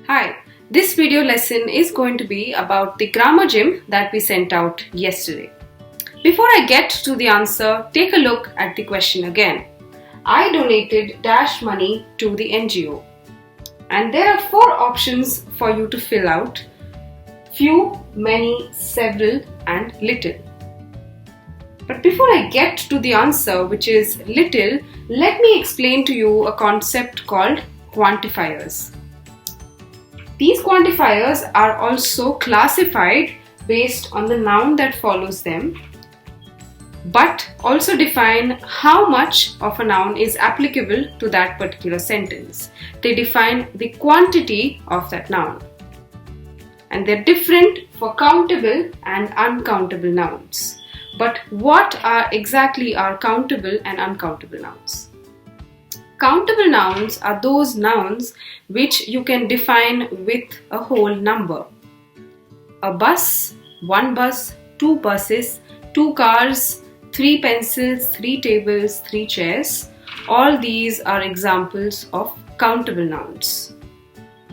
Hi, this video lesson is going to be about the grammar gym that we sent out yesterday. Before I get to the answer, take a look at the question again. I donated dash money to the NGO. And there are 4 options for you to fill out: few, many, several and little. But before I get to the answer, which is little, let me explain to you a concept called quantifiers. These quantifiers are also classified based on the noun that follows them, but also define how much of a noun is applicable to that particular sentence. They define the quantity of that noun. And they're different for countable and uncountable nouns. But what are exactly our countable and uncountable nouns? Countable nouns are those nouns which you can define with a whole number. A bus, 1 bus, 2 buses, 2 cars, 3 pencils, 3 tables, 3 chairs. All these are examples of countable nouns.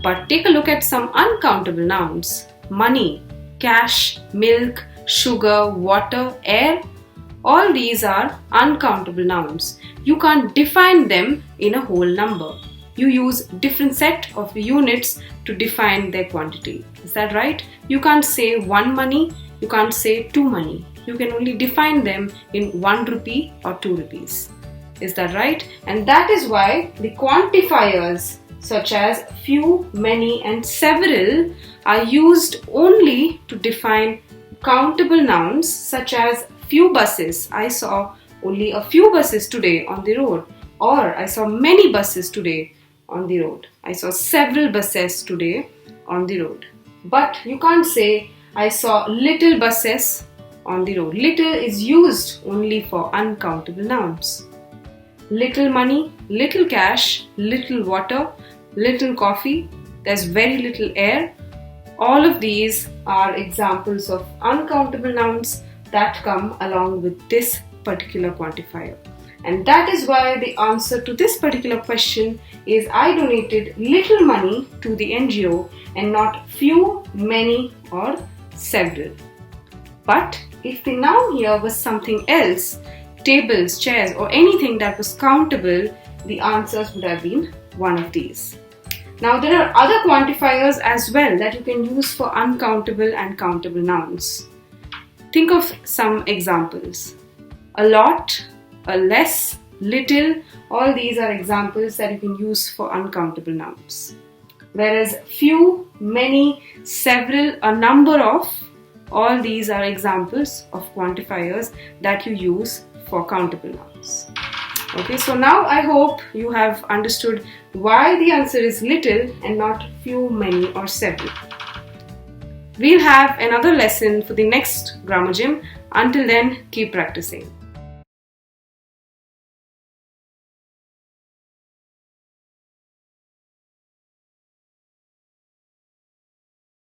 But take a look at some uncountable nouns. Money, cash, milk, sugar, water, air. All these are uncountable nouns. You can't define them in a whole number. You use different set of units to define their quantity. Is that right? You can't say 1 money, you can't say 2 money. You can only define them in 1 rupee or 2 rupees. Is that right? And that is why the quantifiers such as few, many and several are used only to define countable nouns such as few buses. I saw only a few buses today on the road. Or I saw many buses today on the road. I saw several buses today on the road. But you can't say I saw little buses on the road. Little is used only for uncountable nouns. Little money, little cash, little water, little coffee, there's very little air. All of these are examples of uncountable nouns that come along with this particular quantifier. And that is why the answer to this particular question is I donated little money to the NGO and not few, many or several. But if the noun here was something else, tables, chairs or anything that was countable, the answers would have been one of these. Now there are other quantifiers as well that you can use for uncountable and countable nouns. Think of some examples. A lot, a less, little, all these are examples that you can use for uncountable nouns. Whereas few, many, several, a number of, all these are examples of quantifiers that you use for countable nouns. Okay, so now I hope you have understood why the answer is little and not few, many or several. We'll have another lesson for the next grammar gym. Until then, keep practicing.